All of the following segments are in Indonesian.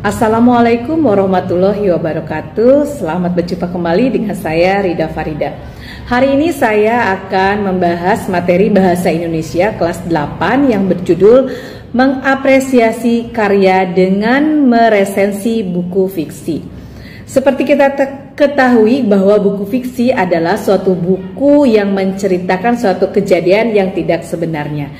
Assalamualaikum warahmatullahi wabarakatuh. Selamat berjumpa kembali dengan saya Rida Farida. Hari ini saya akan membahas materi Bahasa Indonesia kelas 8 yang berjudul Mengapresiasi Karya dengan Meresensi Buku Fiksi. Seperti kita ketahui bahwa buku fiksi adalah suatu buku yang menceritakan suatu kejadian yang tidak sebenarnya.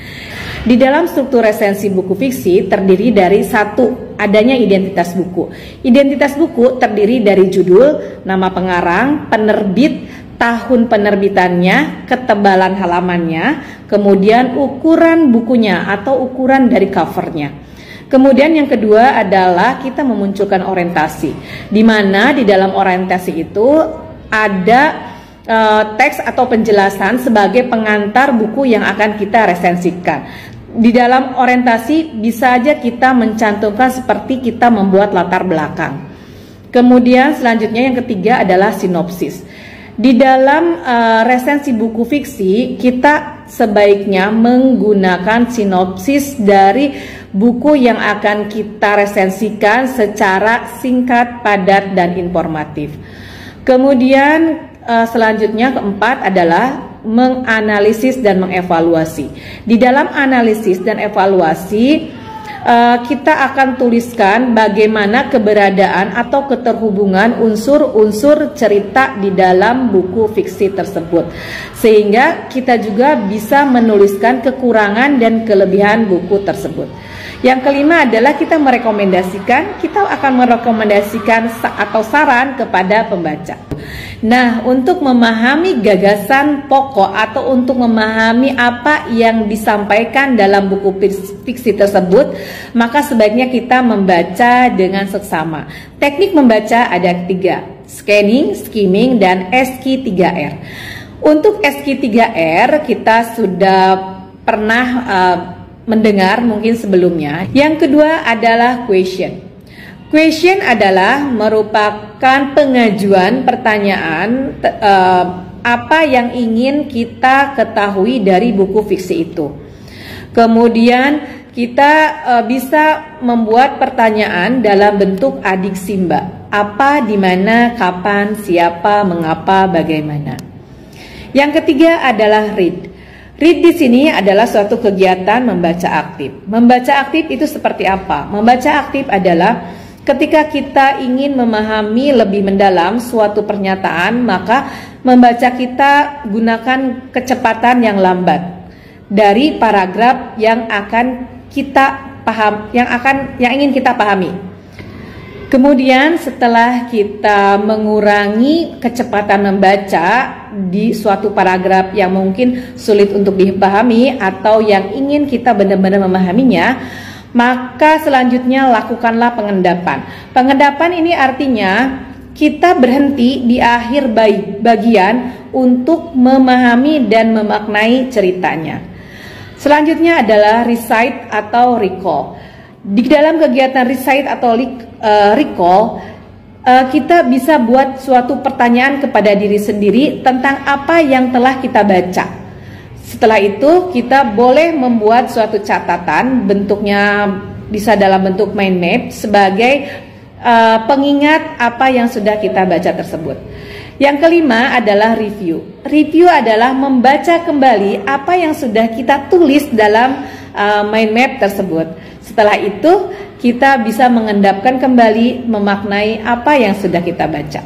Di dalam struktur resensi buku fiksi terdiri dari satu, adanya identitas buku. Identitas buku terdiri dari judul, nama pengarang, penerbit, tahun penerbitannya, ketebalan halamannya, kemudian ukuran bukunya atau ukuran dari covernya. Kemudian yang kedua adalah kita memunculkan orientasi, di mana di dalam orientasi itu ada teks atau penjelasan sebagai pengantar buku yang akan kita resensikan. Di dalam orientasi bisa aja kita mencantumkan seperti kita membuat latar belakang. Kemudian selanjutnya yang ketiga adalah sinopsis. Di dalam resensi buku fiksi kita sebaiknya menggunakan sinopsis dari buku yang akan kita resensikan secara singkat, padat, dan informatif. Kemudian selanjutnya keempat adalah menganalisis dan mengevaluasi. Di dalam analisis dan evaluasi kita akan tuliskan bagaimana keberadaan atau keterhubungan unsur-unsur cerita di dalam buku fiksi tersebut, sehingga kita juga bisa menuliskan kekurangan dan kelebihan buku tersebut. Yang kelima adalah kita akan merekomendasikan atau saran kepada pembaca. Nah, untuk memahami gagasan pokok atau untuk memahami apa yang disampaikan dalam buku fiksi tersebut, maka sebaiknya kita membaca dengan seksama. Teknik membaca ada 3, scanning, skimming, dan SQ3R. Untuk SQ3R kita sudah pernah mendengar mungkin sebelumnya. Yang kedua adalah question. Question adalah merupakan pengajuan pertanyaan apa yang ingin kita ketahui dari buku fiksi itu. Kemudian kita bisa membuat pertanyaan dalam bentuk adik simba. Apa, di mana, kapan, siapa, mengapa, bagaimana. Yang ketiga adalah read. Read di sini adalah suatu kegiatan membaca aktif. Membaca aktif itu seperti apa? Membaca aktif adalah ketika kita ingin memahami lebih mendalam suatu pernyataan, maka membaca kita gunakan kecepatan yang lambat dari paragraf yang akan kita paham, yang ingin kita pahami. Kemudian setelah kita mengurangi kecepatan membaca di suatu paragraf yang mungkin sulit untuk dipahami atau yang ingin kita benar-benar memahaminya, maka selanjutnya lakukanlah pengendapan. Pengendapan ini artinya kita berhenti di akhir bagian untuk memahami dan memaknai ceritanya. Selanjutnya adalah recite atau recall. Di dalam kegiatan recite atau recall, kita bisa buat suatu pertanyaan kepada diri sendiri tentang apa yang telah kita baca. Setelah itu kita boleh membuat suatu catatan, bentuknya bisa dalam bentuk mind map sebagai pengingat apa yang sudah kita baca tersebut. Yang kelima adalah review. Review adalah membaca kembali apa yang sudah kita tulis dalam mind map tersebut. Setelah itu kita bisa mengendapkan kembali, memaknai apa yang sudah kita baca.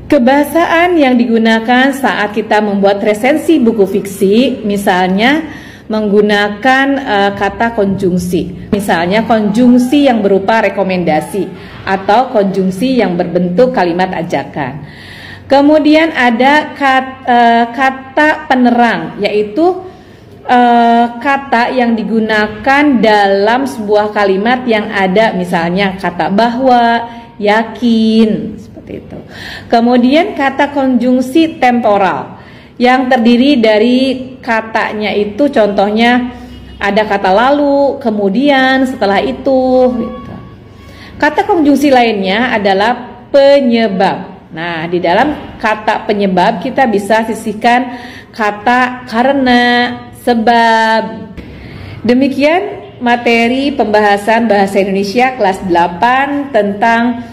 Kebahasaan yang digunakan saat kita membuat resensi buku fiksi, misalnya menggunakan kata konjungsi. Misalnya konjungsi yang berupa rekomendasi atau konjungsi yang berbentuk kalimat ajakan. Kemudian ada kata penerang, yaitu kata yang digunakan dalam sebuah kalimat yang ada misalnya kata bahwa, yakin, seperti itu. Kemudian kata konjungsi temporal yang terdiri dari katanya itu contohnya ada kata lalu, kemudian, setelah itu gitu. Kata konjungsi lainnya adalah penyebab. Nah, di dalam kata penyebab kita bisa sisihkan kata karena, sebab. Demikian materi pembahasan Bahasa Indonesia kelas 8 tentang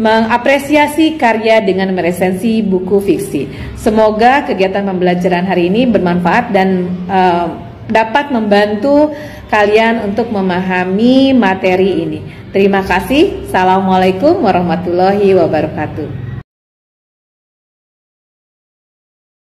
mengapresiasi karya dengan meresensi buku fiksi. Semoga kegiatan pembelajaran hari ini bermanfaat dan dapat membantu kalian untuk memahami materi ini. Terima kasih. Assalamualaikum warahmatullahi wabarakatuh.